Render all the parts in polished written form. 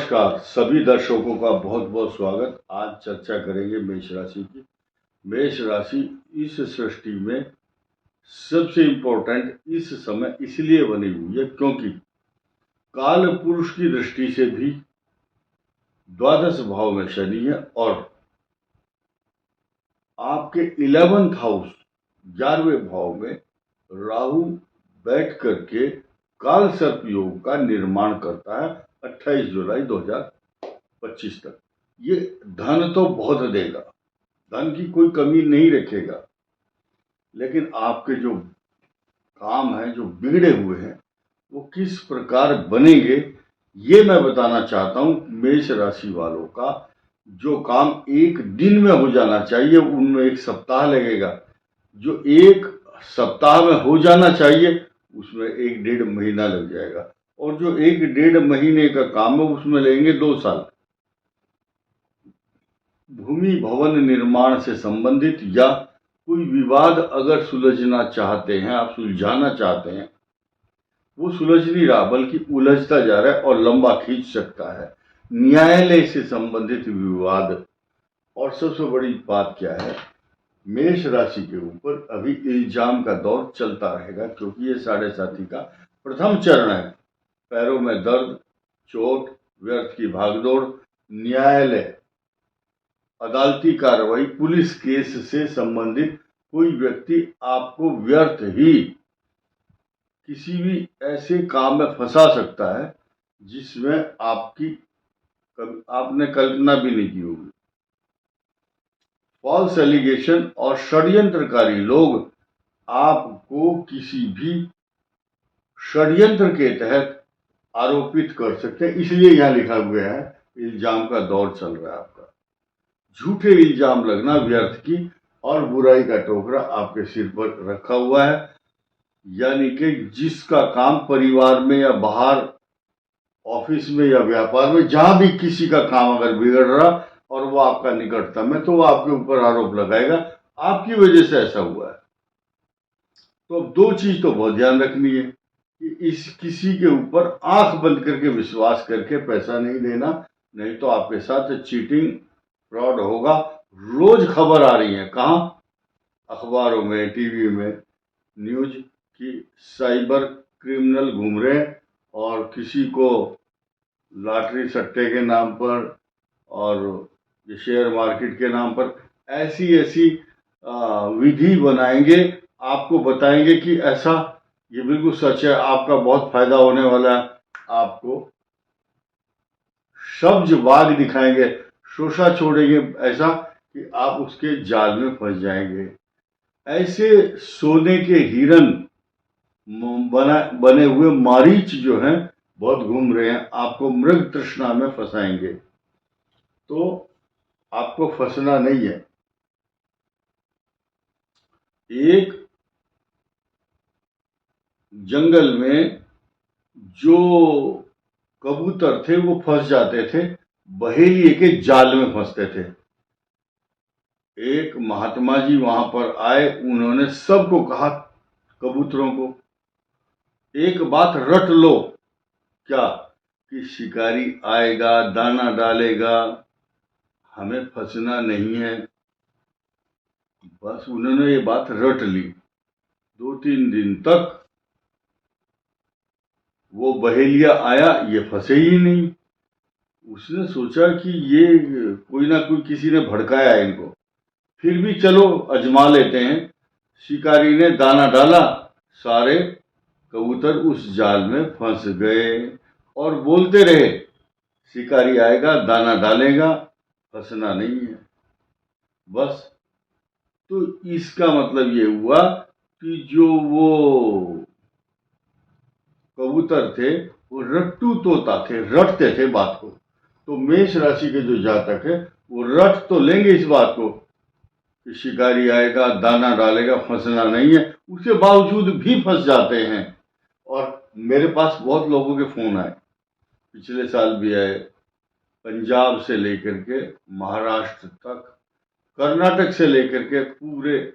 नमस्कार सभी दर्शकों का बहुत बहुत स्वागत। आज चर्चा करेंगे मेष राशि की। मेष राशि इस सृष्टि में सबसे इम्पोर्टेंट इस समय इसलिए बनी हुई है क्योंकि काल पुरुष की दृष्टि से भी द्वादश भाव में शनि है और आपके 11th हाउस 11वें भाव में राहु बैठ करके काल सर्प योग का निर्माण करता है 28 जुलाई 2025 तक। ये धन तो बहुत देगा, धन की कोई कमी नहीं रखेगा, लेकिन आपके जो काम हैं जो बिगड़े हुए हैं वो किस प्रकार बनेंगे ये मैं बताना चाहता हूं। मेष राशि वालों का जो काम एक दिन में हो जाना चाहिए उनमें एक सप्ताह लगेगा, जो एक सप्ताह में हो जाना चाहिए उसमें 1-1.5 महीना लग जाएगा, और जो 1-1.5 महीने का काम है उसमें लगेंगे 2 साल। भूमि भवन निर्माण से संबंधित या कोई विवाद अगर सुलझना चाहते हैं, आप सुलझाना चाहते हैं, वो सुलझ नहीं रहा बल्कि उलझता जा रहा है और लंबा खींच सकता है। न्यायालय से संबंधित विवाद। और सबसे बड़ी बात क्या है, मेष राशि के ऊपर अभी इल्जाम का दौर चलता रहेगा क्योंकि ये साढ़े साथी का प्रथम चरण है। पैरों में दर्द, चोट, व्यर्थ की भागदौड़, न्यायालय, अदालती कार्रवाई, पुलिस केस से संबंधित कोई व्यक्ति आपको व्यर्थ ही किसी भी ऐसे काम में फंसा सकता है जिसमें आपने कल्पना भी नहीं की होगी। फॉल्स एलिगेशन और षड्यंत्रकारी लोग आपको किसी भी षड्यंत्र के तहत आरोपित कर सकते हैं, इसलिए यहां लिखा हुआ है इल्जाम का दौर चल रहा है आपका। झूठे इल्जाम लगना, व्यर्थ की और बुराई का टोकरा आपके सिर पर रखा हुआ है। यानी कि जिसका काम परिवार में या बाहर ऑफिस में या व्यापार में जहां भी किसी का काम अगर बिगड़ रहा और वो आपका निकटतम है तो वो आपके ऊपर आरोप लगाएगा आपकी वजह से ऐसा हुआ है। तो अब 2 चीज तो बहुत ध्यान रखनी है कि इस किसी के ऊपर आंख बंद करके विश्वास करके पैसा नहीं देना, नहीं तो आपके साथ चीटिंग फ्रॉड होगा। रोज खबर आ रही है, कहाँ, अखबारों में, टीवी में न्यूज कि साइबर क्रिमिनल घूम रहे हैं और किसी को लॉटरी सट्टे के नाम पर और ये शेयर मार्केट के नाम पर ऐसी ऐसी विधि बनाएंगे, आपको बताएंगे कि ऐसा ये बिल्कुल सच है, आपका बहुत फायदा होने वाला है। आपको सब्ज बाग दिखाएंगे, शोषा छोड़ेंगे ऐसा कि आप उसके जाल में फंस जाएंगे। ऐसे सोने के हिरन बने हुए मारीच जो हैं बहुत घूम रहे हैं, आपको मृग तृष्णा में फंसाएंगे। तो आपको फंसना नहीं है। एक जंगल में जो कबूतर थे वो फंस जाते थे, बहेलिए के जाल में फंसते थे। एक महात्मा जी वहां पर आए, उन्होंने सबको कहा, कबूतरों को, एक बात रट लो, क्या, कि शिकारी आएगा, दाना डालेगा, हमें फंसना नहीं है। बस उन्होंने ये बात रट ली। 2-3 दिन तक वो बहेलिया आया, ये फंसे ही नहीं। उसने सोचा कि ये कोई ना कोई किसी ने भड़काया इनको, फिर भी चलो अजमा लेते हैं। शिकारी ने दाना डाला, सारे कबूतर उस जाल में फंस गए और बोलते रहे, शिकारी आएगा, दाना डालेगा, फंसना नहीं है। बस, तो इसका मतलब ये हुआ कि जो वो कबूतर थे वो रट्टू तोता थे, रटते थे बात को। तो मेष राशि के जो जातक है वो रट तो लेंगे इस बात को कि शिकारी आएगा, दाना डालेगा, फंसना नहीं है, उसके बावजूद भी फंस जाते हैं। और मेरे पास बहुत लोगों के फोन आए, पिछले साल भी आए, पंजाब से लेकर के महाराष्ट्र तक, कर्नाटक से लेकर के पूरे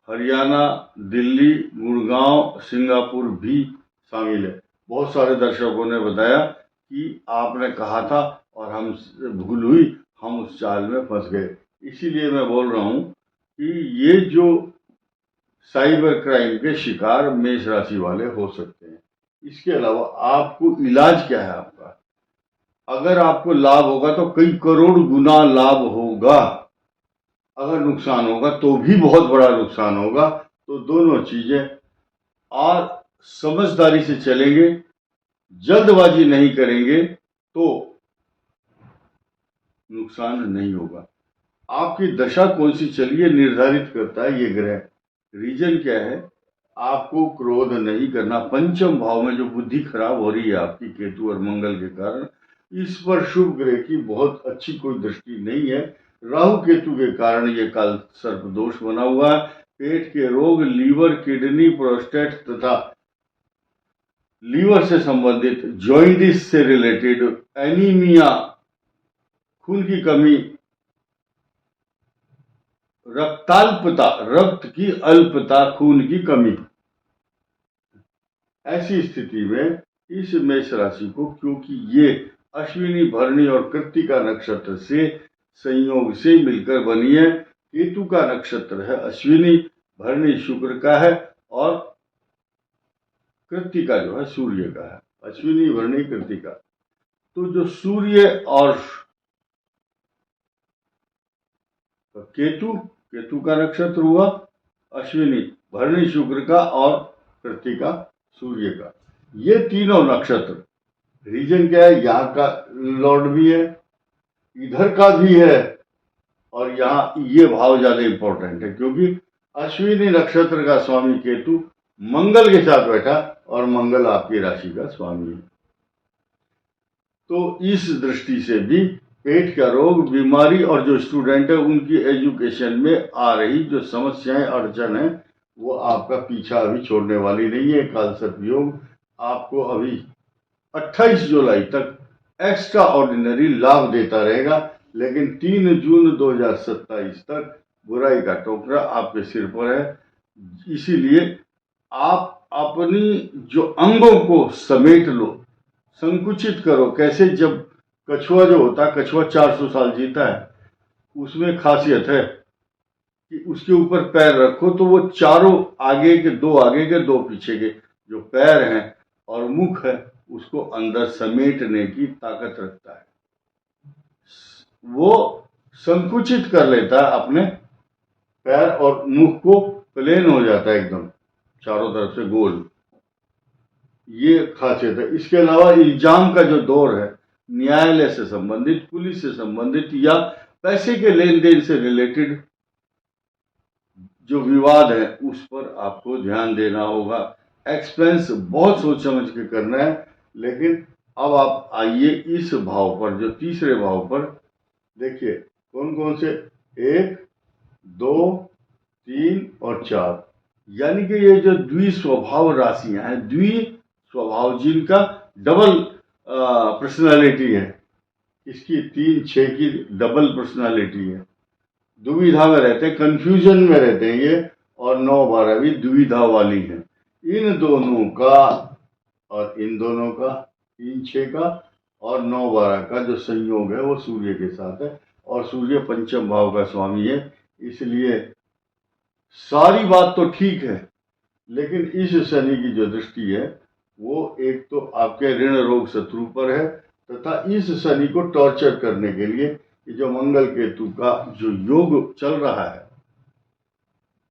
हरियाणा, दिल्ली, गुड़गांव, सिंगापुर भी शामिल है। बहुत सारे दर्शकों ने बताया कि आपने कहा था और हम भूल हुई, हम उस चाल में फंस गए। इसीलिए मैं बोल रहा हूँ कि ये जो साइबर क्राइम के शिकार मेष राशि वाले हो सकते हैं। इसके अलावा आपको इलाज क्या है आपका? अगर आपको लाभ होगा तो कई करोड़ गुना लाभ होगा, अगर नुकसान होगा तो भी बहुत बड़ा नुकसान होगा। तो दोनों चीजें, और समझदारी से चलेंगे, जल्दबाजी नहीं करेंगे तो नुकसान नहीं होगा। आपकी दशा कौन सी चली है निर्धारित करता है ये ग्रह। रीजन क्या है? आपको क्रोध नहीं करना। पंचम भाव में जो बुद्धि खराब हो रही है आपकी केतु और मंगल के कारण, इस पर शुभ ग्रह की बहुत अच्छी कोई दृष्टि नहीं है। राहु केतु के कारण ये काल सर्प दोष बना हुआ है। पेट के रोग, लीवर, किडनी, प्रोस्टेट तथा लीवर से संबंधित, जॉइंटिस से रिलेटेड, एनीमिया, खून की कमी, रक्ताल्पता, रक्त की अल्पता, खून की कमी, ऐसी स्थिति में इस मेष राशि को, क्योंकि ये अश्विनी, भरणी और कृत्तिका नक्षत्र से संयोग से मिलकर बनी है। केतु का नक्षत्र है अश्विनी, भरणी शुक्र का है और कृत्तिका जो है सूर्य का है। अश्विनी, भरणी, कृत्तिका। तो जो सूर्य और केतु, केतु का नक्षत्र हुआ अश्विनी, भरणी शुक्र का और कृत्तिका सूर्य का, ये तीनों नक्षत्र। रीजन क्या है? यहाँ का लॉर्ड भी है, इधर का भी है, और यहाँ ये भाव ज्यादा इंपॉर्टेंट है क्योंकि अश्विनी नक्षत्र का स्वामी केतु मंगल के साथ बैठा और मंगल आपकी राशि का स्वामी है। तो इस दृष्टि से भी पेट का रोग, बीमारी, और जो स्टूडेंट है उनकी एजुकेशन में आ रही जो समस्याएं, अड़चन है, वो आपका पीछा अभी छोड़ने वाली नहीं है। कालसर्प योग आपको अभी 28 जुलाई तक एक्स्ट्रा ऑर्डिनरी लाभ देता रहेगा, लेकिन 3 जून 2027 तक बुराई का टोकरा आपके सिर पर है। इसीलिए आप अपनी जो अंगों को समेट लो, संकुचित करो। कैसे? जब कछुआ जो होता है, कछुआ 400 साल जीता है, उसमें खासियत है कि उसके ऊपर पैर रखो तो वो चारों, आगे के दो पीछे के जो पैर हैं और मुख है, उसको अंदर समेटने की ताकत रखता है। वो संकुचित कर लेता है अपने पैर और मुख को, प्लेन हो जाता है एकदम चारों तरफ से गोल। ये खासियत है। इसके अलावा इल्जाम का जो दौर है, न्यायालय से संबंधित, पुलिस से संबंधित या पैसे के लेन देन से रिलेटेड जो विवाद है, उस पर आपको ध्यान देना होगा। एक्सपेंस बहुत सोच समझ के करना है। लेकिन अब आप आइए इस भाव पर, जो तीसरे भाव पर देखिए कौन कौन से, 1, 2, 3 और 4, यानी कि ये जो द्विस्वभाव राशियां हैं, द्विस्वभाव जिनका डबल पर्सनालिटी है, इसकी 3, 6 की डबल पर्सनालिटी है, दुविधा में रहते हैं, कंफ्यूजन में रहते हैं ये, और 9, 12 भी दुविधा वाली है। इन दोनों का और इन दोनों का, 3, 6 का और 9, 12 का जो संयोग है वो सूर्य के साथ है, और सूर्य पंचम भाव का स्वामी है। इसलिए सारी बात तो ठीक है, लेकिन इस शनि की जो दृष्टि है वो एक तो आपके ऋण रोग शत्रु पर है, तथा इस शनि को टॉर्चर करने के लिए ये जो मंगल केतु का जो योग चल रहा है,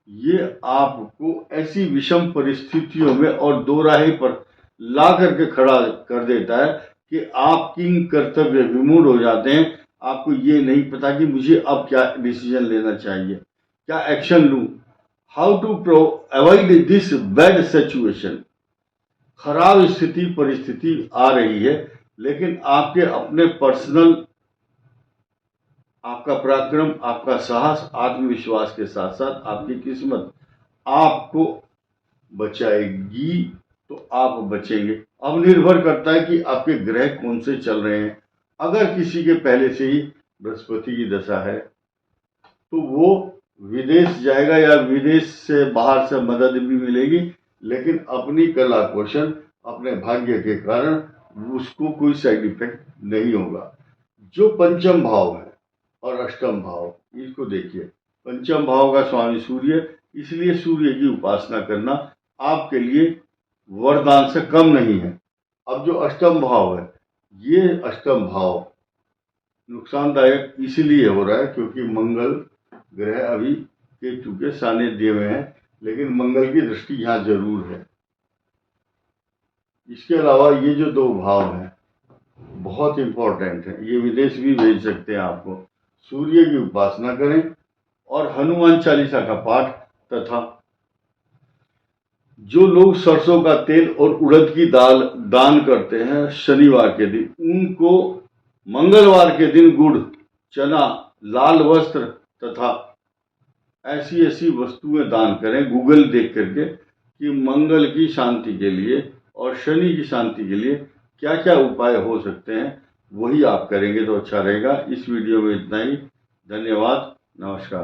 ये आपको ऐसी विषम परिस्थितियों में और दो राहे पर ला करके खड़ा कर देता है कि आप किंग कर्तव्य विमूढ़ हो जाते हैं। आपको ये नहीं पता कि मुझे अब क्या डिसीजन लेना चाहिए, क्या एक्शन लूं, how to avoid this bad situation. खराब स्थिति, परिस्थिति आ रही है, लेकिन आपके अपने पर्सनल, आपका पराक्रम, आपका साहस, आत्मविश्वास के साथ साथ आपकी किस्मत आपको बचाएगी, तो आप बचेंगे। अब निर्भर करता है कि आपके ग्रह कौन से चल रहे हैं। अगर किसी के पहले से ही बृहस्पति की दशा है तो वो विदेश जाएगा, या विदेश से बाहर से मदद भी मिलेगी, लेकिन अपनी कला कौशल, अपने भाग्य के कारण उसको कोई साइड इफेक्ट नहीं होगा। जो पंचम भाव है और अष्टम भाव, इसको देखिए। पंचम भाव का स्वामी सूर्य, इसलिए सूर्य की उपासना करना आपके लिए वरदान से कम नहीं है। अब जो अष्टम भाव है, ये अष्टम भाव नुकसानदायक इसलिए हो रहा है क्योंकि मंगल ग्रह अभी केतु के सानिध्य में है, लेकिन मंगल की दृष्टि यहाँ जरूर है। इसके अलावा ये जो दो भाव हैं बहुत इंपॉर्टेंट है, ये विदेश भी भेज सकते हैं आपको। सूर्य की उपासना करें और हनुमान चालीसा का पाठ, तथा जो लोग सरसों का तेल और उड़द की दाल दान करते हैं शनिवार के दिन, उनको मंगलवार के दिन गुड़, चना, लाल वस्त्र तथा ऐसी ऐसी वस्तुएं दान करें, गूगल देख करके कि मंगल की शांति के लिए और शनि की शांति के लिए क्या क्या उपाय हो सकते हैं, वही आप करेंगे तो अच्छा रहेगा। इस वीडियो में इतना ही। धन्यवाद, नमस्कार।